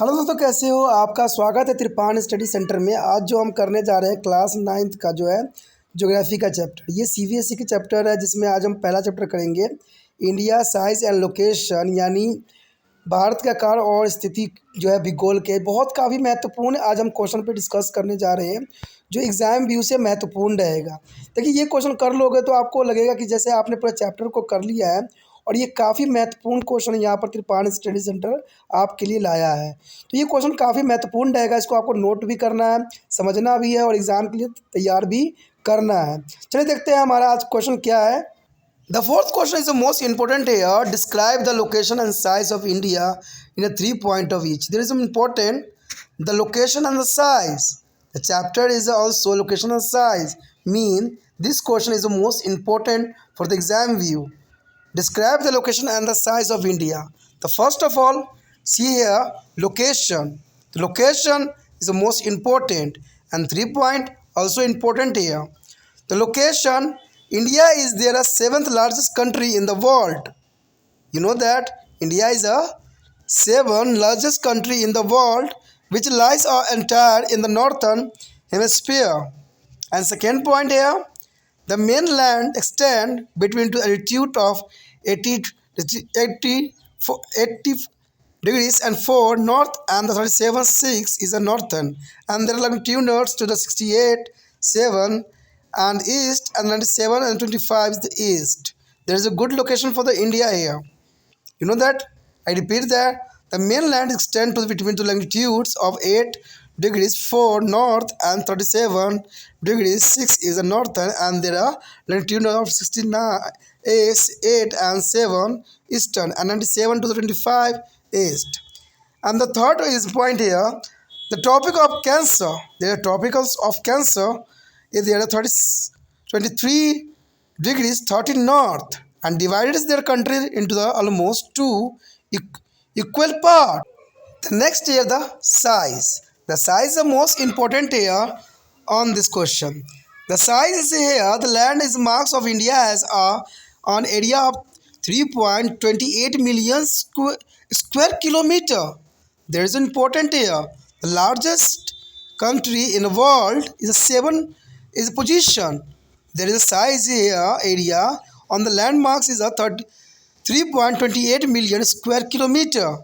Hello दोस्तों, कैसे हो? आपका स्वागत है त्रिपान स्टडी सेंटर में। आज जो हम करने जा रहे हैं क्लास 9th का जो है ज्योग्राफी का चैप्टर, ये सीबीएसई का चैप्टर है, जिसमें आज हम पहला चैप्टर करेंगे इंडिया साइज एंड लोकेशन, यानी भारत का आकार और स्थिति जो है भूगोल के। बहुत काफ़ी महत्वपूर्ण आज हम क्वेश्चन पे डिस्कस करने जा रहे हैं, जो एग्ज़ाम व्यू से महत्वपूर्ण रहेगा। देखिए, ये क्वेश्चन कर लोगे तो आपको लगेगा कि जैसे आपने पूरा चैप्टर को कर लिया है, और ये काफ़ी महत्वपूर्ण क्वेश्चन यहाँ पर त्रिपान स्टडी सेंटर आपके लिए लाया है। तो ये क्वेश्चन काफ़ी महत्वपूर्ण रहेगा, इसको आपको नोट भी करना है, समझना भी है और एग्ज़ाम के लिए तैयार भी करना है। चलिए देखते हैं हमारा आज क्वेश्चन क्या है। The fourth question is the most important here. Describe the location and size of India in a 3 point of each. There is some important the location and the size. The chapter is also location and size. Mean this question is the most important for the exam view. Describe the location and the size of India. The first of all, see here location. The location is the most important, and 3 point also important here. The location, India is the seventh largest country in the world. You know that India is a seventh largest country in the world, which lies entire in the northern hemisphere. And second point here, the mainland extend between the altitude of 80 degrees and 4 north, and the 37.6 is the northern, and there are longitudes to the 68.7 and east, and 97 and 25 is the east. There is a good location for the India here. You know that? I repeat that the mainland extends to between the longitudes of 8 degrees 4 north and 37 degrees 6 is the northern, and there are longitude of 69 8 and 7 eastern, and 97 to the 25 east. And the third is point here, the tropic of Cancer. There are tropicals of Cancer is there 23 degrees 30 north, and divided their country into the almost two equal part. The next here, the size. The size is the most important here on this question. The size is here, the land is marks of India as an area of 3.28 million square kilometer. There is important here, the largest country in the world is a 7 is position. There is a size here, area on the landmarks is a 3.28 million square kilometer.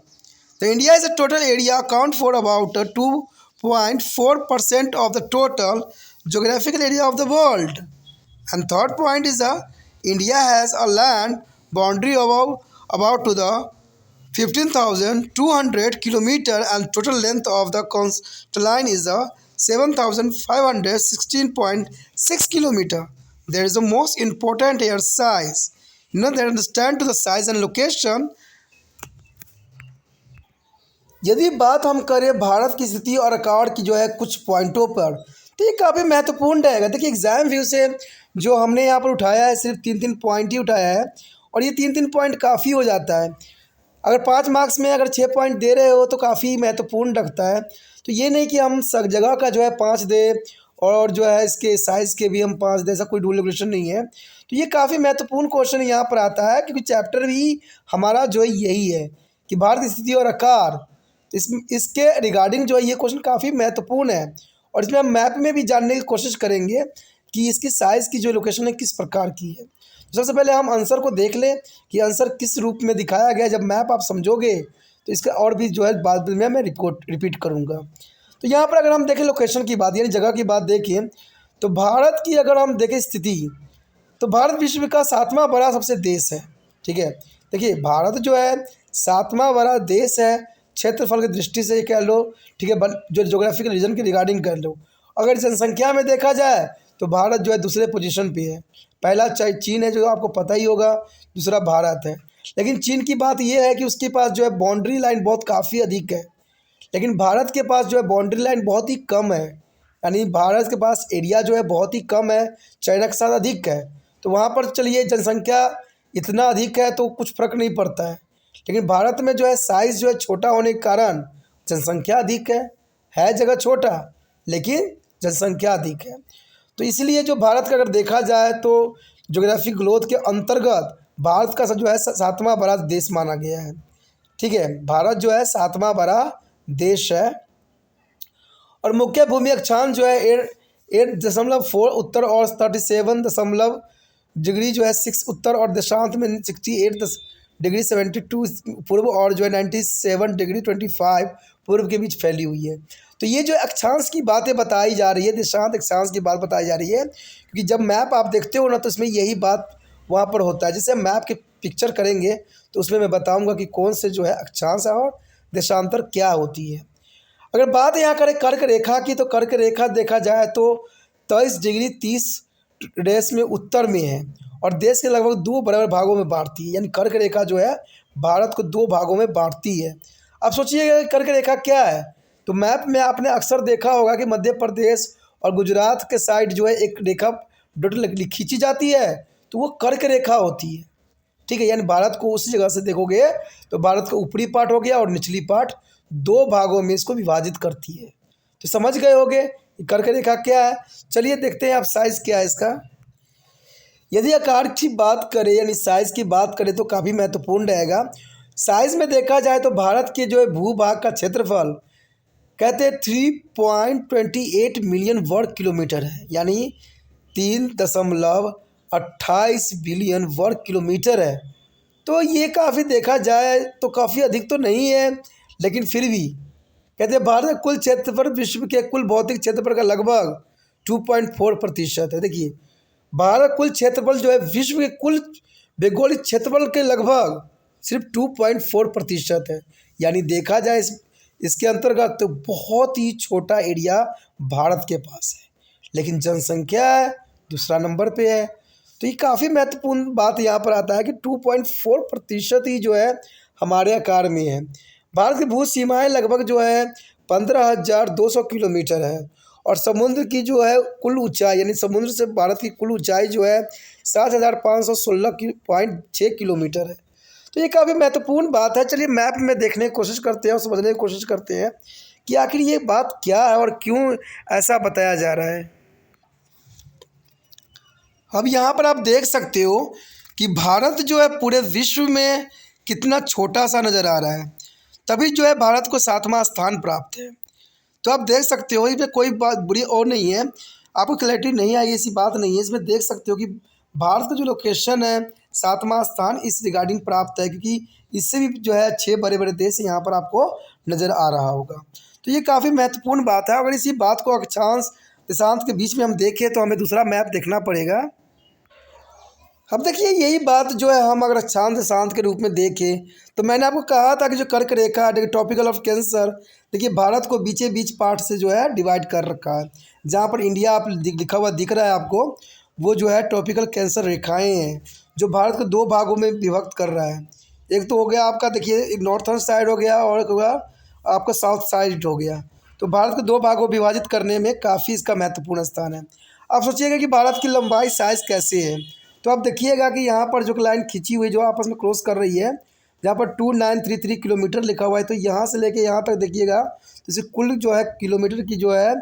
The India is a total area account for about 2.4% of the total geographical area of the world. And third point is India has a land boundary about to the 15,200 kilometer, and total length of the coastline is 7,516.6 kilometer. There is the most important here size. You know, they understand to the size and location. यदि बात हम करें भारत की स्थिति और आकार की जो है कुछ पॉइंटों पर, तो ये काफ़ी महत्वपूर्ण रहेगा। देखिए, एग्ज़ाम व्यू से जो हमने यहाँ पर उठाया है, सिर्फ 3 पॉइंट ही उठाया है, और ये 3 पॉइंट काफ़ी हो जाता है। अगर 5 मार्क्स में अगर 6 पॉइंट दे रहे हो तो काफ़ी महत्वपूर्ण रखता है। तो ये नहीं कि हम सब जगह का जो है 5 दें और जो है इसके साइज़ के भी हम 5 दें, ऐसा कोई रूल रेगुलेशन नहीं है। तो ये काफ़ी महत्वपूर्ण क्वेश्चन यहाँ पर आता है, क्योंकि चैप्टर भी हमारा जो है यही है कि भारत की स्थिति और आकार, इसके रिगार्डिंग जो है ये क्वेश्चन काफ़ी महत्वपूर्ण है। और इसमें हम मैप में भी जानने की कोशिश करेंगे कि इसकी साइज़ की जो लोकेशन है किस प्रकार की है। तो सबसे पहले हम आंसर को देख लें कि आंसर किस रूप में दिखाया गया। जब मैप आप समझोगे तो इसका और भी जो है बाद में मैं रिपीट करूँगा। तो यहाँ पर अगर हम देखें लोकेशन की बात, यानी जगह की बात देखें, तो भारत की अगर हम देखें स्थिति, तो भारत विश्व का 7वां बड़ा सबसे देश है। ठीक है, देखिए भारत जो है 7वां बड़ा देश है, क्षेत्रफल की दृष्टि से कह लो, ठीक है, जो ज्योग्राफिकल रीजन के रिगार्डिंग कर लो। अगर जनसंख्या में देखा जाए तो भारत जो है दूसरे पोजीशन पे है। पहला चीन है, जो आपको पता ही होगा, दूसरा भारत है। लेकिन चीन की बात यह है कि उसके पास जो है बाउंड्री लाइन बहुत काफ़ी अधिक है, लेकिन भारत के पास जो है बाउंड्री लाइन बहुत ही कम है। यानी भारत के पास एरिया जो है बहुत ही कम है, चाइना के साथ अधिक है। तो वहाँ पर चलिए जनसंख्या इतना अधिक है तो कुछ फ़र्क नहीं पड़ता है, लेकिन भारत में जो है साइज़ जो है छोटा होने के कारण जनसंख्या अधिक है जगह छोटा, लेकिन जनसंख्या अधिक है। तो इसलिए जो भारत का अगर देखा जाए तो ज्योग्राफिक ग्रोथ के अंतर्गत भारत का जो है 7वां बड़ा देश माना गया है। ठीक है, भारत जो है 7वां बड़ा देश है। और मुख्य भूमि अक्षांश जो है 8.4 उत्तर और 37.डिग्री जो है 6 उत्तर और देशांत में 68 डिग्री 72 पूर्व और जो है 97 डिग्री 25 पूर्व के बीच फैली हुई है। तो ये जो अक्षांश की बातें बताई जा रही है, देशांत अक्षांश की बात बताई जा रही है, क्योंकि जब मैप आप देखते हो ना तो इसमें यही बात वहाँ पर होता है। जैसे मैप की पिक्चर करेंगे तो उसमें मैं बताऊँगा कि कौन से जो है अक्षांश है और देशांतर क्या होती है। अगर बात यहाँ करें कर्क रेखा की, तो कर्क रेखा देखा जाए तो 23 डिग्री 30 में उत्तर में है और देश के लगभग 2 बराबर भागों में बांटती है। यानी कर्क रेखा जो है भारत को 2 भागों में बांटती है। अब सोचिएगा कि कर्क रेखा क्या है, तो मैप में आपने अक्सर देखा होगा कि मध्य प्रदेश और गुजरात के साइड जो है एक रेखा डॉट खींची जाती है, तो वो कर्क रेखा होती है। ठीक है, यानी भारत को उसी जगह से देखोगे तो भारत का ऊपरी पार्ट हो गया और निचली पार्ट 2 भागों में इसको विभाजित करती है। तो समझ गए होंगे कर्क रेखा क्या है। चलिए देखते हैं आप साइज़ क्या है इसका। यदि आकार की बात करें यानी साइज़ की बात करें तो काफ़ी महत्वपूर्ण रहेगा। साइज़ में देखा जाए तो भारत के जो है भूभाग का क्षेत्रफल कहते हैं 3.28 मिलियन वर्ग किलोमीटर है, यानी 3.28 बिलियन वर्ग किलोमीटर है। तो ये काफ़ी देखा जाए तो काफ़ी अधिक तो नहीं है, लेकिन फिर भी कहते हैं भारत का कुल क्षेत्रफल विश्व के कुल भौतिक क्षेत्रफल का लगभग 2.4% है। देखिए भारत कुल क्षेत्रफल जो है विश्व के कुल भौगोलिक क्षेत्रफल के लगभग सिर्फ 2.4% है। यानी देखा जाए इसके अंतर्गत तो बहुत ही छोटा एरिया भारत के पास है, लेकिन जनसंख्या दूसरा नंबर पे है। तो ये काफ़ी महत्वपूर्ण बात यहाँ पर आता है कि 2.4% ही जो है हमारे आकार में है। भारत की भू सीमाएँ लगभग जो है 15,200 किलोमीटर है और समुद्र की जो है कुल ऊंचाई यानी समुद्र से भारत की कुल ऊंचाई जो है 7,516.6 किलोमीटर है। तो ये काफ़ी महत्वपूर्ण बात है। चलिए मैप में देखने की कोशिश करते हैं और समझने की कोशिश करते हैं कि आखिर ये बात क्या है और क्यों ऐसा बताया जा रहा है। अब यहाँ पर आप देख सकते हो कि भारत जो है पूरे विश्व में कितना छोटा सा नज़र आ रहा है, तभी जो है भारत को 7वां स्थान प्राप्त है। तो आप देख सकते हो इसमें कोई बात बुरी और नहीं है, आपको क्लैरिटी नहीं आई ऐसी बात नहीं है। इसमें देख सकते हो कि भारत का जो लोकेशन है 7वां स्थान इस रिगार्डिंग प्राप्त है, क्योंकि इससे भी जो है 6 बड़े बड़े देश यहाँ पर आपको नज़र आ रहा होगा। तो ये काफ़ी महत्वपूर्ण बात है। अगर इसी बात को अक्षांश देशांत के बीच में हम देखें तो हमें दूसरा मैप देखना पड़ेगा। अब देखिए यही बात जो है हम अगर अक्षांश देशांत के रूप में देखें तो मैंने आपको कहा था कि जो कर्क रेखा देखिए टॉपिकल ऑफ कैंसर, देखिए भारत को बीचे बीच पार्ट से जो है डिवाइड कर रखा है। जहाँ पर इंडिया आप लिखा हुआ दिख रहा है आपको, वो जो है टॉपिकल कैंसर रेखाएं हैं जो भारत को 2 भागों में विभक्त कर रहा है। एक तो हो गया आपका देखिए एक नॉर्थर्न साइड हो गया और एक होगा आपका साउथ साइड हो गया। तो भारत को 2 भागों में विभाजित करने में काफ़ी इसका महत्वपूर्ण स्थान है। आप सोचिएगा कि भारत की लंबाई साइज़ कैसे है, तो आप देखिएगा कि यहाँ पर जो लाइन खींची हुई जो आपस में क्रॉस कर रही है, जहाँ पर 2933 किलोमीटर लिखा हुआ है, तो यहाँ से लेके यहाँ तक देखिएगा तो इसे कुल जो है किलोमीटर की जो है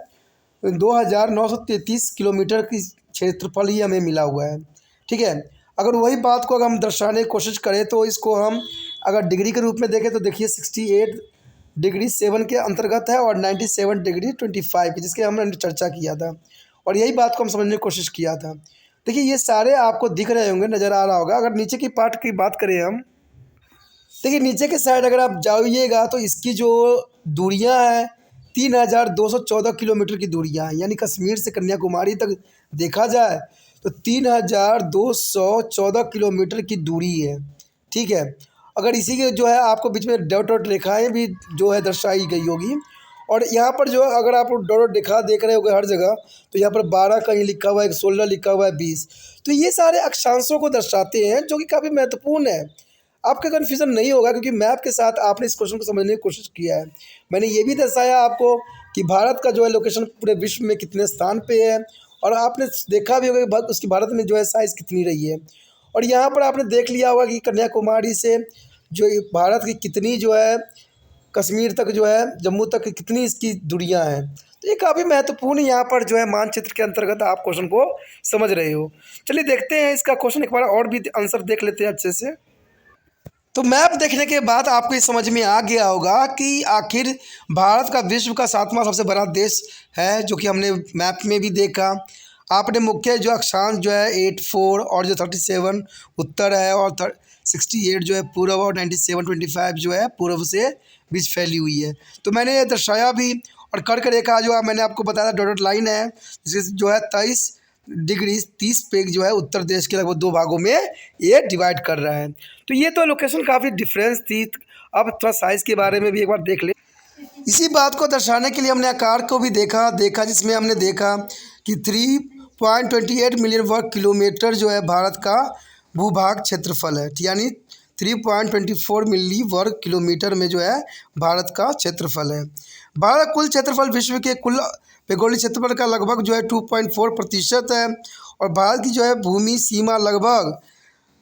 2933 किलोमीटर की क्षेत्रफल ही हमें मिला हुआ है। ठीक है, अगर वही बात को अगर हम दर्शाने की कोशिश करें तो इसको हम अगर डिग्री के रूप में देखें तो देखिए 68 डिग्री 7 के अंतर्गत है और 97 डिग्री 25 की, जिसके हमने चर्चा किया था और यही बात को हम समझने की कोशिश किया था। देखिए ये सारे आपको दिख रहे होंगे, नज़र आ रहा होगा। अगर नीचे की पार्ट की बात करें हम, देखिए नीचे के साइड अगर आप जाइएगा तो इसकी जो दूरियां हैं 3,214 किलोमीटर की दूरियां हैं, यानी कश्मीर से कन्याकुमारी तक देखा जाए तो 3,214 किलोमीटर की दूरी है। ठीक है, अगर इसी के जो है आपको बीच में डॉट डॉट रेखाएँ भी जो है दर्शाई गई होगी और यहाँ पर जो अगर आप डॉट डॉट रेखा देख रहे होगे हर जगह, तो यहाँ पर 12 कहीं लिखा हुआ है, 16 लिखा हुआ है, 20, तो ये सारे अक्षांशों को दर्शाते हैं जो कि काफ़ी महत्वपूर्ण है। आपका कन्फ्यूज़न नहीं होगा क्योंकि मैप के साथ आपने इस क्वेश्चन को समझने की कोशिश किया है। मैंने ये भी दर्शाया आपको कि भारत का जो है लोकेशन पूरे विश्व में कितने स्थान पे है और आपने देखा भी होगा कि उसकी भारत में जो है साइज़ कितनी रही है। और यहाँ पर आपने देख लिया होगा कि कन्याकुमारी से जो भारत की कितनी जो है कश्मीर तक जो है जम्मू तक कितनी इसकी दूरियां हैं। तो ये काफ़ी महत्वपूर्ण यहाँ पर जो है मानचित्र के अंतर्गत आप क्वेश्चन को समझ रहे हो। चलिए देखते हैं इसका क्वेश्चन एक बार और भी आंसर देख लेते हैं अच्छे से। तो मैप देखने के बाद आपको ये समझ में आ गया होगा कि आखिर भारत का विश्व का 7वां सबसे बड़ा देश है, जो कि हमने मैप में भी देखा। आपने मुख्य जो अक्षांश जो है 84 और जो 37 उत्तर है और 68 जो है पूर्व और 97 25 जो है पूर्व से बीच फैली हुई है। तो मैंने ये दर्शाया भी और कर्क रेखा जो है मैंने आपको बताया डॉटेड लाइन है, जिस जो है 23 डिग्री 30 पेग जो है उत्तर देश के लगभग 2 भागों में ये डिवाइड कर रहा है। तो ये तो लोकेशन काफ़ी डिफरेंस थी। अब थोड़ा साइज़ के बारे में भी एक बार देख ले। इसी बात को दर्शाने के लिए हमने आकार को भी देखा जिसमें हमने देखा कि 3.28 मिलियन वर्ग किलोमीटर जो है भारत का भूभाग क्षेत्रफल है, यानी 3.24 मिली वर्ग किलोमीटर में जो है भारत का क्षेत्रफल है। भारत कुल क्षेत्रफल विश्व के कुल भौगोलिक क्षेत्रफल का लगभग जो है 2.4% है और भारत की जो है भूमि सीमा लगभग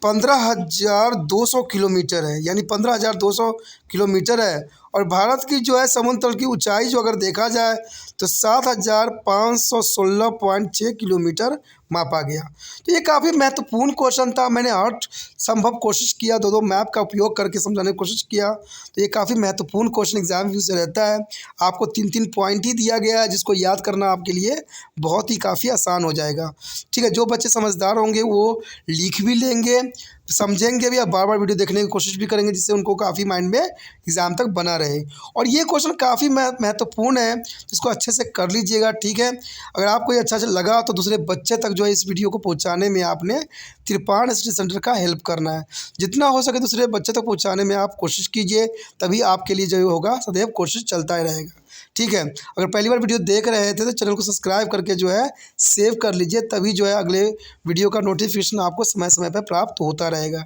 15,200 किलोमीटर है, यानी 15,200 किलोमीटर है। और भारत की जो है समुद्र तल की ऊंचाई जो अगर देखा जाए तो 7,516.6 किलोमीटर मापा गया। तो ये काफ़ी महत्वपूर्ण क्वेश्चन था। मैंने हर संभव कोशिश किया, दो मैप का उपयोग करके समझाने की कोशिश किया। तो ये काफ़ी महत्वपूर्ण क्वेश्चन एग्जाम व्यू से रहता है। आपको 3 पॉइंट ही दिया गया है, जिसको याद करना आपके लिए बहुत ही काफ़ी आसान हो जाएगा। ठीक है, जो बच्चे समझदार होंगे वो लिख भी लेंगे, समझेंगे भी और बार बार वीडियो देखने की कोशिश भी करेंगे, जिससे उनको काफ़ी माइंड में एग्ज़ाम तक बना रहे। और ये क्वेश्चन काफ़ी महत्वपूर्ण है, इसको अच्छे से कर लीजिएगा। ठीक है, अगर आपको ये अच्छा लगा तो दूसरे बच्चे तक जो है इस वीडियो को पहुंचाने में आपने त्रिपाण स्टडी सेंटर का हेल्प करना है। जितना हो सके दूसरे बच्चे तक पहुंचाने में आप कोशिश कीजिए, तभी आपके लिए जो होगा सदैव कोशिश चलता ही रहेगा। ठीक है, अगर पहली बार वीडियो देख रहे थे तो चैनल को सब्सक्राइब करके जो है सेव कर लीजिए, तभी जो है अगले वीडियो का नोटिफिकेशन आपको समय समय पर प्राप्त होता रहेगा।